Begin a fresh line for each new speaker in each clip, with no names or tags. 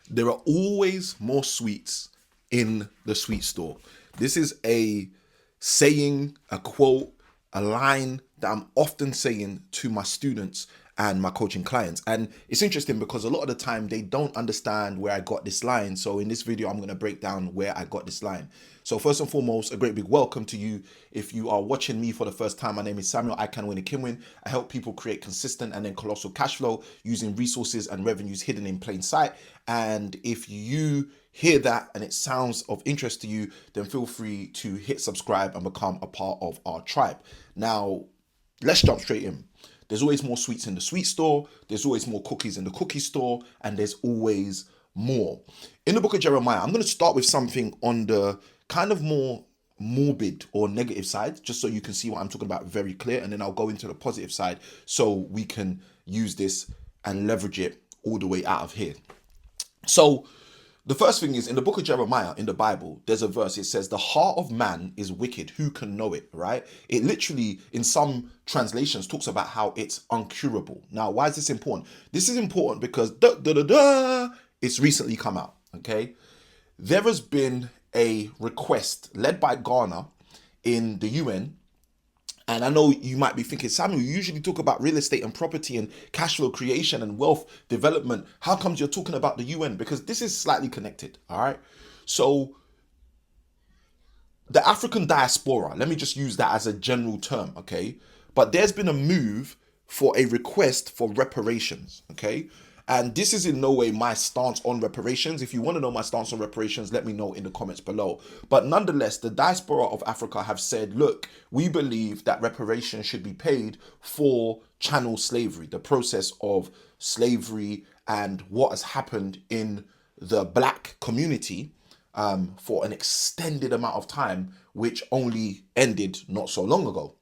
There are always more sweets in the sweet store. This is a saying, a quote, a line that I'm often saying to my students and my coaching clients. And it's interesting because a lot of the time they don't understand where I got this line. So in this video, I'm going to break down where I got this line. So first and foremost, a great big welcome to you. If you are watching me for the first time, my name is Samuel Ikanwini-Kimwin. I help people create consistent and then colossal cash flow using resources and revenues hidden in plain sight. And if you hear that and it sounds of interest to you, then feel free to hit subscribe and become a part of our tribe. Now, let's jump straight in. There's always more sweets in the sweet store, there's always more cookies in the cookie store, and there's always more. In the book of Jeremiah, I'm going to start with something on the kind of more morbid or negative side, just so you can see what I'm talking about very clear, and then I'll go into the positive side so we can use this and leverage it all the way out of here. So the first thing is in the book of Jeremiah in the Bible, there's a verse. It says, the heart of man is wicked. Who can know it? Right? It literally, in some translations, talks about how it's uncurable. Now, why is this important? This is important because it's recently come out. Okay. There has been a request led by Ghana in the UN. And I know you might be thinking, Samuel, you usually talk about real estate and property and cash flow creation and wealth development. How comes you're talking about the UN? Because this is slightly connected. All right. So the African diaspora, let me just use that as a general term. Okay. But there's been a move for a request for reparations. Okay. And this is in no way my stance on reparations. If you want to know my stance on reparations, let me know in the comments below. But nonetheless, the diaspora of Africa have said, look, we believe that reparations should be paid for chattel slavery, the process of slavery and what has happened in the black community for an extended amount of time, which only ended not so long ago.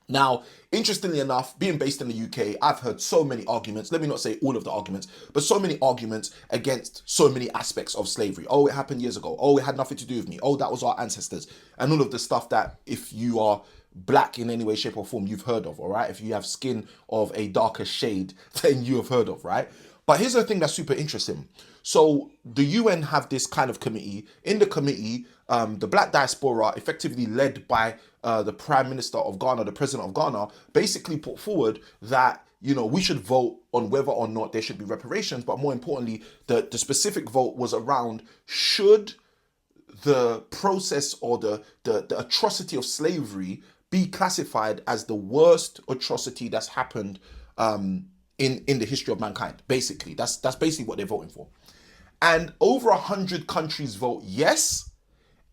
Now, interestingly enough, being based in the UK, I've heard so many arguments, let me not say all of the arguments, but so many arguments against so many aspects of slavery. Oh, it happened years ago. Oh, it had nothing to do with me. Oh, that was our ancestors. And all of the stuff that if you are black in any way, shape or form, you've heard of, all right? If you have skin of a darker shade, then you have heard of, right? But here's the thing that's super interesting. So the UN have this kind of committee. In the committee, the black diaspora, effectively led by the Prime Minister of Ghana, the President of Ghana, basically put forward that, you know, we should vote on whether or not there should be reparations. But more importantly, the specific vote was around should the process or the atrocity of slavery be classified as the worst atrocity that's happened in the history of mankind. Basically, that's basically what they're voting for. And over 100 countries vote yes,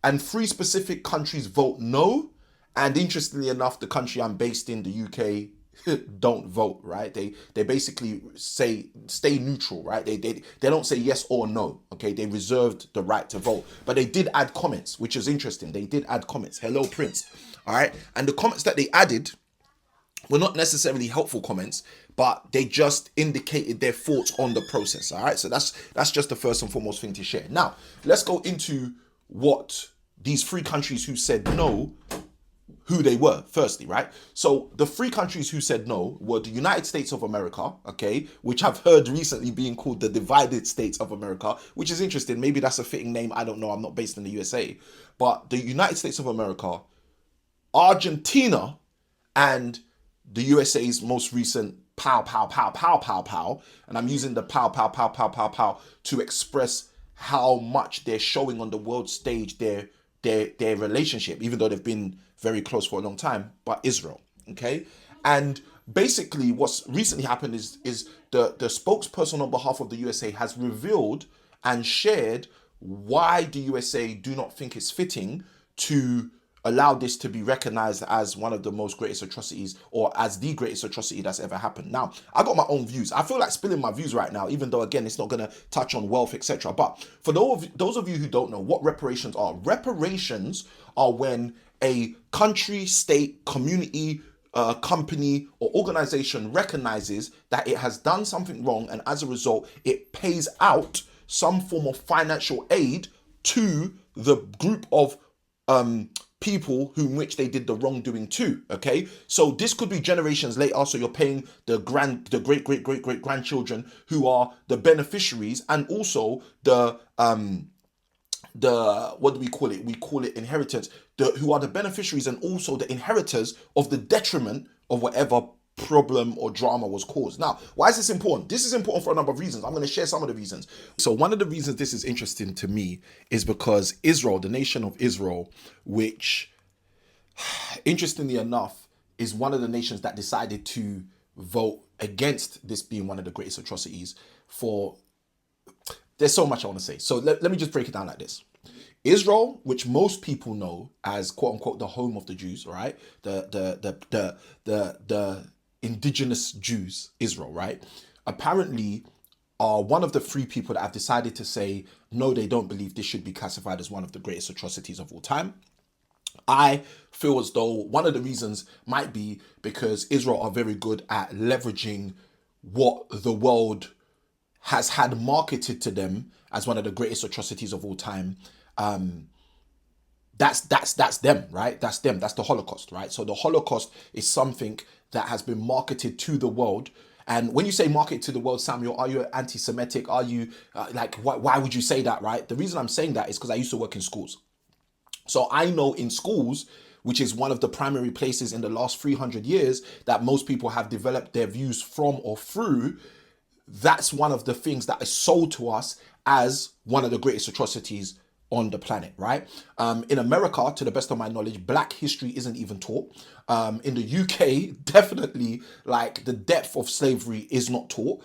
and 3 specific countries vote no. And interestingly enough, the country I'm based in, the UK, don't vote, right? They basically say stay neutral, right? They don't say yes or no. Okay, they reserved the right to vote, but they did add comments, which is interesting. They did add comments. Hello, Prince. All right, and the comments that they added were not necessarily helpful comments, but they just indicated their thoughts on the process. All right, so that's just the first and foremost thing to share. Now, let's go into what these 3 countries who said no, who they were, firstly, right? So the 3 countries who said no were the United States of America, okay, which I've heard recently being called the Divided States of America, which is interesting. Maybe that's a fitting name. I don't know. I'm not based in the USA. But the United States of America, Argentina, and the USA's most recent pow, pow, pow, pow, pow, pow. And I'm using the pow, pow, pow, pow, pow, pow to express how much they're showing on the world stage their relationship, even though they've been very close for a long time, but Israel. Okay. And basically what's recently happened is the spokesperson on behalf of the USA has revealed and shared why the USA do not think it's fitting to allow this to be recognized as one of the most greatest atrocities, or as the greatest atrocity that's ever happened. Now, I got my own views. I feel like spilling my views right now, even though again it's not going to touch on wealth, etc. But for those of you who don't know what reparations are when a country, state, community, company or organization recognizes that it has done something wrong, and as a result it pays out some form of financial aid to the group of people whom which they did the wrongdoing to. Okay, so this could be generations later. So you're paying the great grandchildren who are the beneficiaries, and also the what do we call it? We call it inheritance. Who are the beneficiaries and also the inheritors of the detriment of whatever problem or drama was caused. Now, why is this important? This is important for a number of reasons. I'm going to share some of the reasons. So one of the reasons this is interesting to me is because Israel, the nation of Israel, which interestingly enough is one of the nations that decided to vote against this being one of the greatest atrocities for, there's so much I want to say. So let me just break it down like this. Israel, which most people know as quote unquote the home of the Jews, right? The indigenous Jews, Israel, right? Apparently are one of the three people that have decided to say, no, they don't believe this should be classified as one of the greatest atrocities of all time. I feel as though one of the reasons might be because Israel are very good at leveraging what the world has had marketed to them as one of the greatest atrocities of all time. That's them, right? That's them. That's the Holocaust, right? So the Holocaust is something that has been marketed to the world. And when you say market to the world, Samuel, are you anti-Semitic? Are you why would you say that, right? The reason I'm saying that is because I used to work in schools. So I know in schools, which is one of the primary places in the last 300 years that most people have developed their views from or through, that's one of the things that is sold to us as one of the greatest atrocities on the planet, right? In America, to the best of my knowledge, black history isn't even taught. In the UK, definitely, like, the depth of slavery is not taught.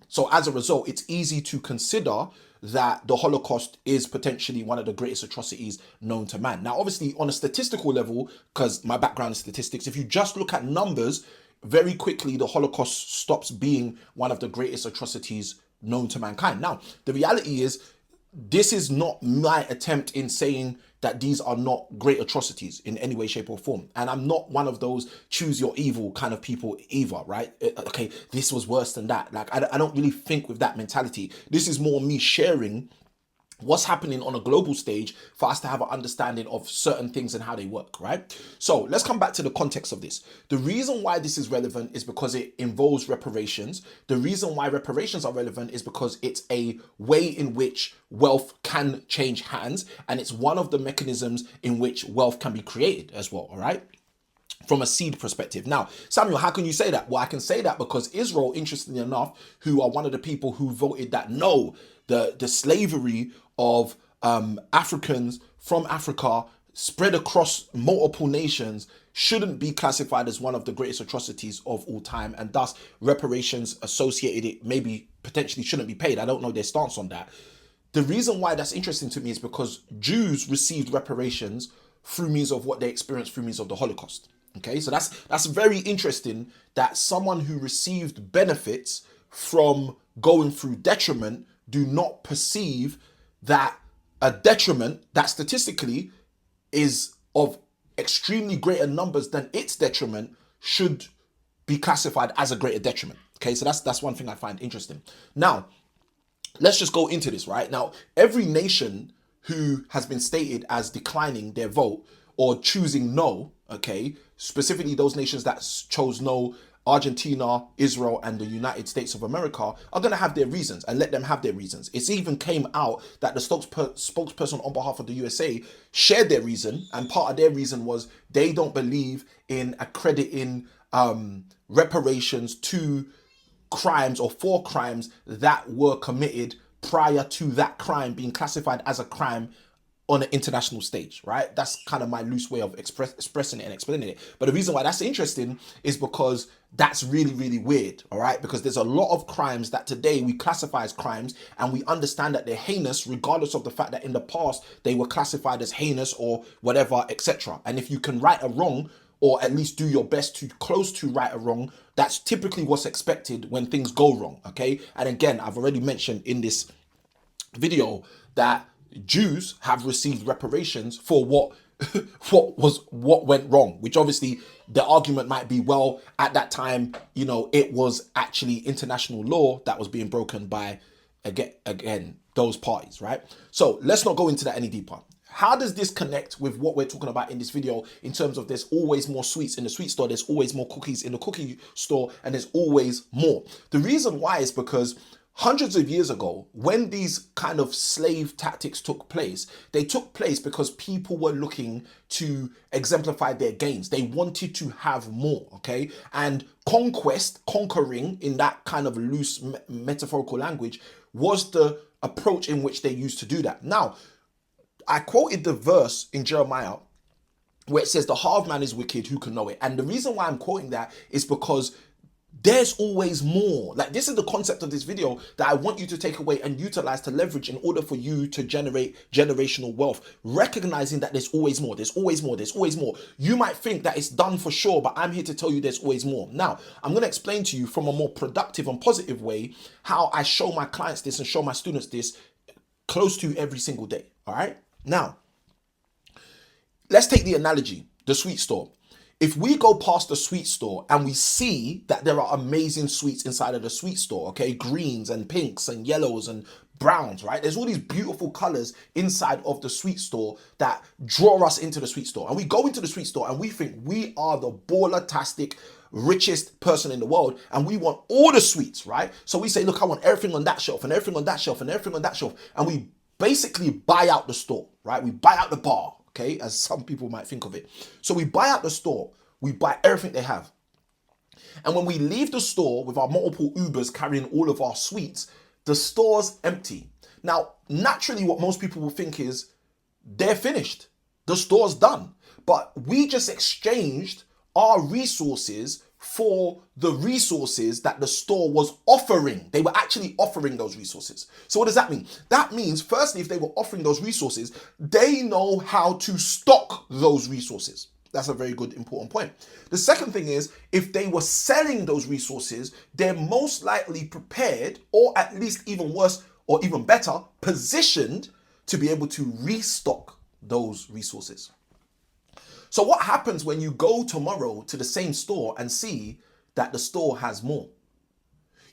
So as a result, it's easy to consider that the Holocaust is potentially one of the greatest atrocities known to man. Now, obviously, on a statistical level, because my background is statistics, if you just look at numbers, very quickly, the Holocaust stops being one of the greatest atrocities known to mankind. Now, the reality is, this is not my attempt in saying that these are not great atrocities in any way, shape, or form. And I'm not one of those choose your evil kind of people either, right? Okay, this was worse than that. Like, I don't really think with that mentality. This is more me sharing what's happening on a global stage for us to have an understanding of certain things and how they work, right? So let's come back to the context of this. The reason why this is relevant is because it involves reparations. The reason why reparations are relevant is because it's a way in which wealth can change hands, and it's one of the mechanisms in which wealth can be created as well, all right? From a seed perspective. Now, Samuel, how can you say that? Well, I can say that because Israel, interestingly enough, who are one of the people who voted that no, the slavery of Africans from Africa spread across multiple nations shouldn't be classified as one of the greatest atrocities of all time, and thus reparations associated it maybe potentially shouldn't be paid. I don't know their stance on that. The reason why that's interesting to me is because Jews received reparations through means of what they experienced through means of the Holocaust. Okay, so that's very interesting that someone who received benefits from going through detriment do not perceive that a detriment that statistically is of extremely greater numbers than its detriment should be classified as a greater detriment. Okay, so that's one thing I find interesting. Now, let's just go into this, right? Now, every nation who has been stated as declining their vote or choosing no, okay, specifically those nations that chose no, Argentina, Israel, and the United States of America, are going to have their reasons, and let them have their reasons. It's even came out that the spokesperson on behalf of the USA shared their reason, and part of their reason was they don't believe in accrediting reparations to crimes or for crimes that were committed prior to that crime being classified as a crime on an international stage, right? That's kind of my loose way of expressing it and explaining it. But the reason why that's interesting is because that's really, really weird, all right? Because there's a lot of crimes that today we classify as crimes, and we understand that they're heinous regardless of the fact that in the past they were classified as heinous or whatever, etc. And if you can right a wrong, or at least do your best to close to right or wrong, that's typically what's expected when things go wrong, okay? And again, I've already mentioned in this video that Jews have received reparations for what went wrong, which obviously the argument might be, well, at that time, you know, it was actually international law that was being broken by again those parties, right? So let's not go into that any deeper. How does this connect with what we're talking about in this video in terms of there's always more sweets in the sweet store, there's always more cookies in the cookie store, and there's always more? The reason why is because hundreds of years ago, when these kind of slave tactics took place, they took place because people were looking to exemplify their gains. They wanted to have more, okay? And conquest, conquering in that kind of loose metaphorical language, was the approach in which they used to do that. Now, I quoted the verse in Jeremiah where it says, the heart of man is wicked, who can know it? And the reason why I'm quoting that is because there's always more. Like, this is the concept of this video that I want you to take away and utilize to leverage in order for you to generate generational wealth. Recognizing that there's always more, there's always more, there's always more. You might think that it's done for sure, but I'm here to tell you there's always more. Now, I'm going to explain to you from a more productive and positive way how I show my clients this and show my students this close to every single day. All right. Now, let's take the analogy, the sweet store. If we go past the sweet store and we see that there are amazing sweets inside of the sweet store, okay, greens and pinks and yellows and browns, right? There's all these beautiful colors inside of the sweet store that draw us into the sweet store. And we go into the sweet store and we think we are the baller-tastic, richest person in the world, and we want all the sweets, right? So we say, look, I want everything on that shelf and everything on that shelf and everything on that shelf. And we basically buy out the store, right? We buy out the bar, okay, as some people might think of it. So we buy out the store, we buy everything they have. And when we leave the store with our multiple Ubers carrying all of our sweets, the store's empty. Now, naturally, what most people will think is they're finished. The store's done. But we just exchanged our resources for the resources that the store was offering. They were actually offering those resources. So what does that mean? That means, firstly, if they were offering those resources, they know how to stock those resources. That's a very good, important point. The second thing is, if they were selling those resources, they're most likely prepared, or at least even worse, or even better, positioned to be able to restock those resources. So what happens when you go tomorrow to the same store and see that the store has more?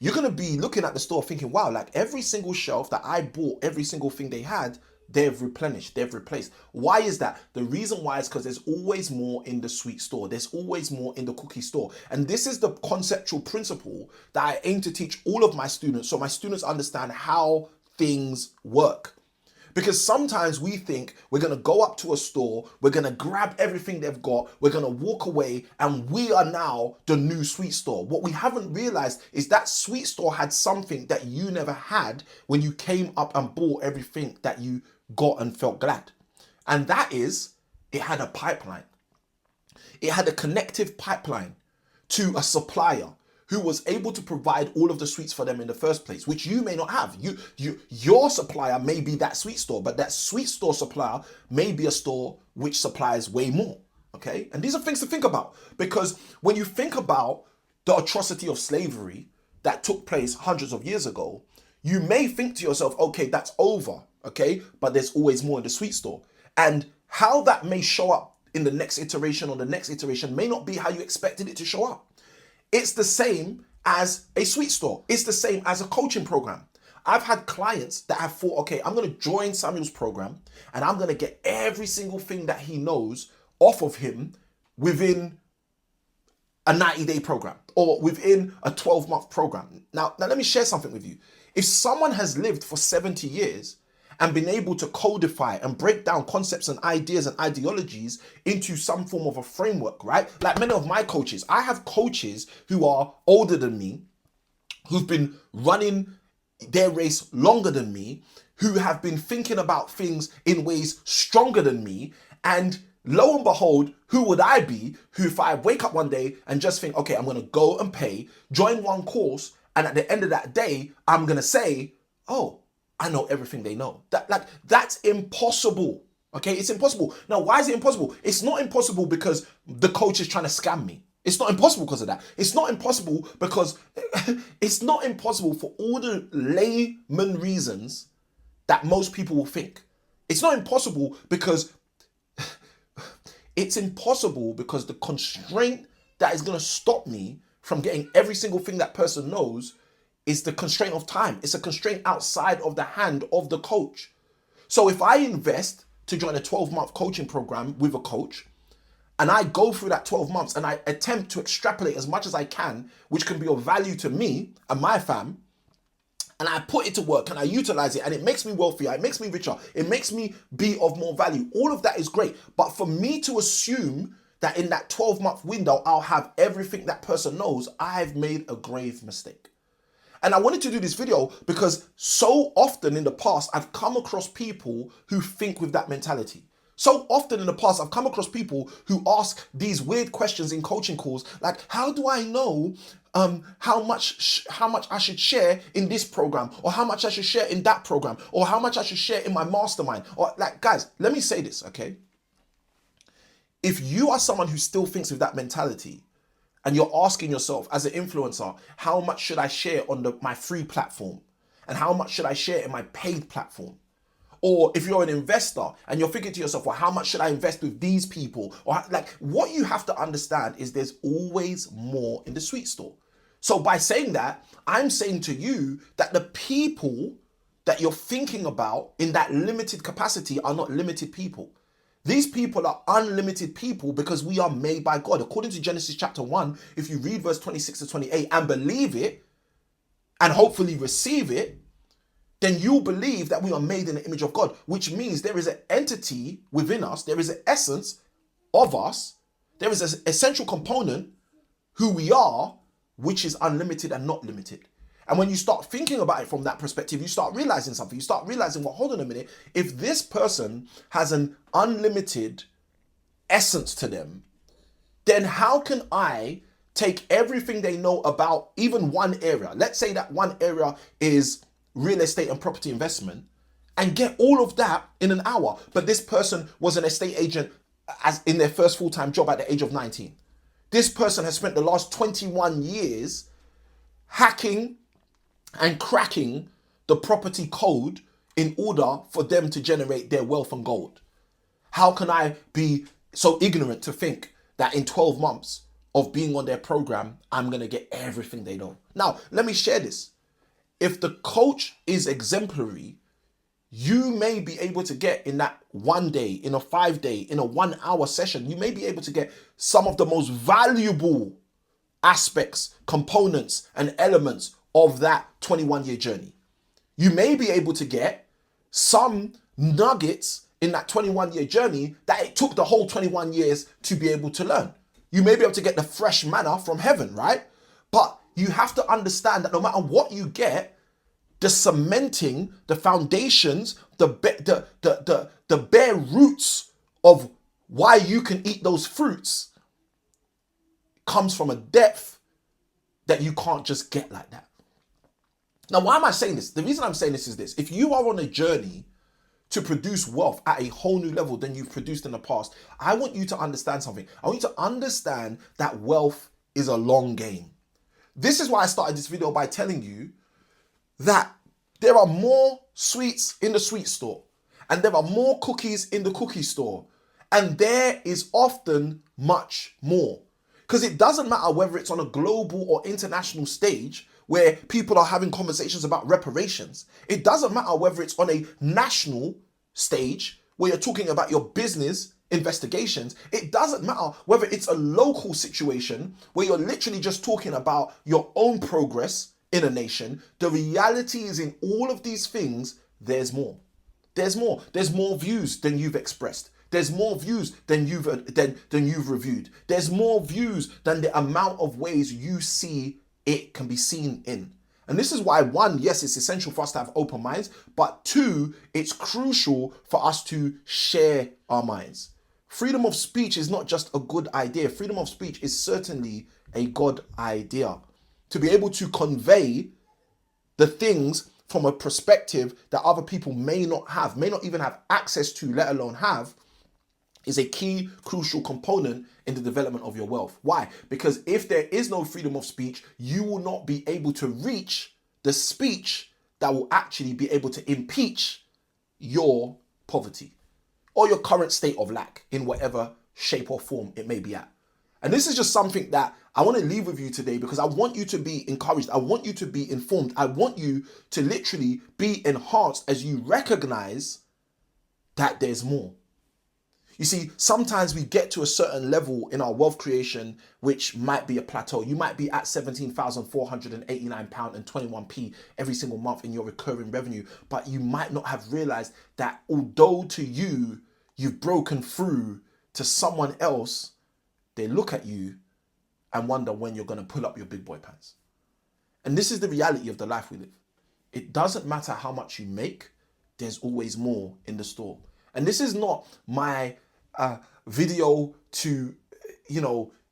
You're going to be looking at the store thinking, wow, like every single shelf that I bought, every single thing they had, they've replenished, they've replaced. Why is that? The reason why is because there's always more in the sweet store. There's always more in the cookie store. And this is the conceptual principle that I aim to teach all of my students, so my students understand how things work. Because sometimes we think we're going to go up to a store, we're going to grab everything they've got, we're going to walk away, and we are now the new sweet store. What we haven't realized is that sweet store had something that you never had when you came up and bought everything that you got and felt glad. And that is, it had a pipeline. It had a connective pipeline to a supplier who was able to provide all of the sweets for them in the first place, which you may not have. Your supplier may be that sweet store, but that sweet store supplier may be a store which supplies way more, okay? And these are things to think about, because when you think about the atrocity of slavery that took place hundreds of years ago, you may think to yourself, okay, that's over, okay? But there's always more in the sweet store. And how that may show up in the next iteration or the next iteration may not be how you expected it to show up. It's the same as a sweet store. It's the same as a coaching program. I've had clients that have thought, okay, I'm going to join Samuel's program and I'm going to get every single thing that he knows off of him within a 90-day program or within a 12-month program. Now, let me share something with you. If someone has lived for 70 years and been able to codify and break down concepts and ideas and ideologies into some form of a framework, right? Like many of my coaches, I have coaches who are older than me, who've been running their race longer than me, who have been thinking about things in ways stronger than me. And lo and behold, who would I be who, if I wake up one day and just think, okay, I'm going to go and pay, join one course, and at the end of that day, I'm going to say, oh, I know everything they know. That's impossible. Okay, it's impossible. Now, why is it impossible? It's not impossible because the coach is trying to scam me. It's not impossible because of that. It's not impossible because it's not impossible for all the layman reasons that most people will think. It's not impossible because the constraint that is going to stop me from getting every single thing that person knows is the constraint of time. It's a constraint outside of the hand of the coach. So if I invest to join a 12-month coaching program with a coach, and I go through that 12 months and I attempt to extrapolate as much as I can, which can be of value to me and my fam, and I put it to work and I utilize it and it makes me wealthier, it makes me richer, it makes me be of more value. All of that is great. But for me to assume that in that 12-month window, I'll have everything that person knows, I've made a grave mistake. And I wanted to do this video because so often in the past, I've come across people who think with that mentality. So often in the past, I've come across people who ask these weird questions in coaching calls, like, how do I know how much I should share in this program, or how much I should share in that program, or how much I should share in my mastermind? Or like, guys, let me say this, okay? If you are someone who still thinks with that mentality, and you're asking yourself as an influencer, how much should I share on my free platform? And how much should I share in my paid platform? Or if you're an investor and you're thinking to yourself, well, how much should I invest with these people? Or like, what you have to understand is there's always more in the sweet store. So by saying that, I'm saying to you that the people that you're thinking about in that limited capacity are not limited people. These people are unlimited people because we are made by God. According to Genesis chapter 1, if you read verse 26 to 28 and believe it and hopefully receive it, then you'll believe that we are made in the image of God, which means there is an entity within us, there is an essence of us, there is an essential component who we are, which is unlimited and not limited. And when you start thinking about it from that perspective, you start realizing something. You start realizing, well, hold on a minute. If this person has an unlimited essence to them, then how can I take everything they know about even one area? Let's say that one area is real estate and property investment, and get all of that in an hour. But this person was an estate agent as in their first full-time job at the age of 19. This person has spent the last 21 years hacking and cracking the property code in order for them to generate their wealth and gold. How can I be so ignorant to think that in 12 months of being on their program, I'm going to get everything they know? Now, let me share this. If the coach is exemplary, you may be able to get in that 1 day, in a 5 day, in a 1 hour session, you may be able to get some of the most valuable aspects, components, and elements of that 21-year journey. You may be able to get some nuggets in that 21-year journey that it took the whole 21 years to be able to learn. You may be able to get the fresh manna from heaven, right? But you have to understand that no matter what you get, the cementing, the foundations, the bare roots of why you can eat those fruits comes from a depth that you can't just get like that. Now, why am I saying this? The reason I'm saying this is this. If you are on a journey to produce wealth at a whole new level than you've produced in the past, I want you to understand something. I want you to understand that wealth is a long game. This is why I started this video by telling you that there are more sweets in the sweet store and there are more cookies in the cookie store, and there is often much more. Because it doesn't matter whether it's on a global or international stage where people are having conversations about reparations. It doesn't matter whether it's on a national stage where you're talking about your business investigations. It doesn't matter whether it's a local situation where you're literally just talking about your own progress in a nation. The reality is, in all of these things, there's more. There's more. There's more views than you've expressed. There's more views than you've reviewed. There's more views than the amount of ways you see it can be seen in. And this is why, one, yes, it's essential for us to have open minds, but two, it's crucial for us to share our minds. Freedom of speech is not just a good idea. Freedom of speech is certainly a God idea. To be able to convey the things from a perspective that other people may not have, may not even have access to, let alone have, is a key, crucial component in the development of your wealth. Why? Because if there is no freedom of speech, you will not be able to reach the speech that will actually be able to impeach your poverty or your current state of lack in whatever shape or form it may be at. And this is just something that I want to leave with you today, because I want you to be encouraged. I want you to be informed. I want you to literally be enhanced as you recognize that there's more. You see, sometimes we get to a certain level in our wealth creation, which might be a plateau. You might be at £17,489 and 21p every single month in your recurring revenue, but you might not have realized that although to you, you've broken through, to someone else, they look at you and wonder when you're going to pull up your big boy pants. And this is the reality of the life we live. It doesn't matter how much you make, there's always more in the store. And this is not my video to,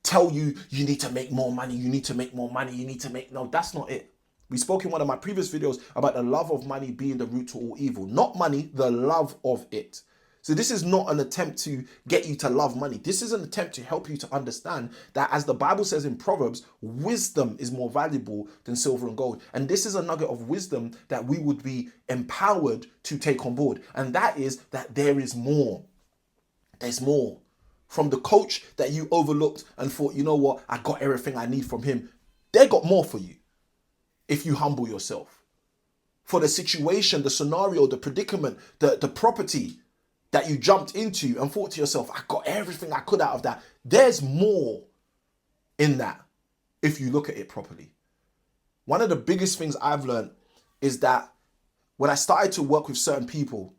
tell you, you need to make more money, you need to make more money, you need to make, no, that's not it. We spoke in one of my previous videos about the love of money being the root to all evil. Not money, the love of it. So this is not an attempt to get you to love money. This is an attempt to help you to understand that, as the Bible says in Proverbs, wisdom is more valuable than silver and gold. And this is a nugget of wisdom that we would be empowered to take on board. And that is that there is more. There's more. From the coach that you overlooked and thought, you know what, I got everything I need from him. They got more for you if you humble yourself. For the situation, the scenario, the predicament, the property that you jumped into and thought to yourself, I got everything I could out of that. There's more in that if you look at it properly. One of the biggest things I've learned is that when I started to work with certain people,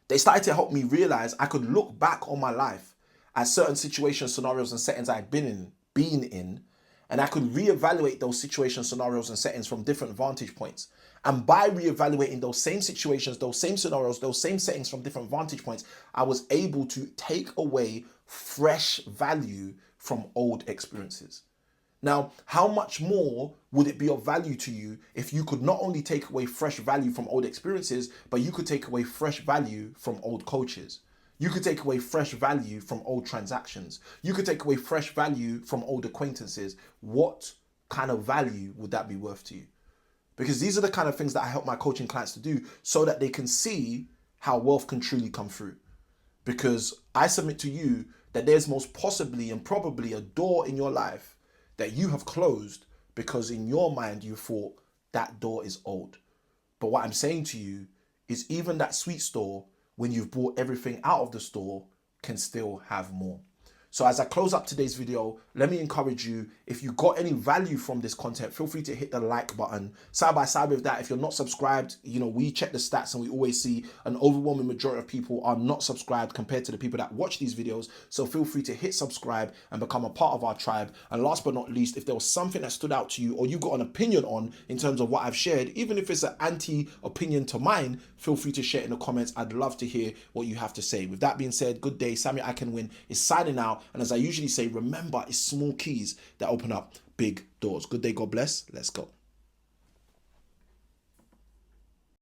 they started to help me realize I could look back on my life at certain situations, scenarios, and settings I'd been in, and I could reevaluate those situations, scenarios, and settings from different vantage points. And by reevaluating those same situations, those same scenarios, those same settings from different vantage points, I was able to take away fresh value from old experiences. Now, how much more would it be of value to you if you could not only take away fresh value from old experiences, but you could take away fresh value from old coaches? You could take away fresh value from old transactions. You could take away fresh value from old acquaintances. What kind of value would that be worth to you? Because these are the kind of things that I help my coaching clients to do so that they can see how wealth can truly come through. Because I submit to you that there's most possibly and probably a door in your life that you have closed because in your mind you thought that door is old. But what I'm saying to you is even that sweet store, when you've bought everything out of the store, can still have more. So as I close up today's video, let me encourage you, if you got any value from this content, feel free to hit the like button. Side by side with that, if you're not subscribed, we check the stats and we always see an overwhelming majority of people are not subscribed compared to the people that watch these videos. So feel free to hit subscribe and become a part of our tribe. And last but not least, if there was something that stood out to you or you got an opinion on in terms of what I've shared, even if it's an anti-opinion to mine, feel free to share it in the comments. I'd love to hear what you have to say. With that being said, good day. Samuel Akinwin is signing out. And as I usually say, remember, it's small keys that open up big doors. Good day. God bless. Let's go.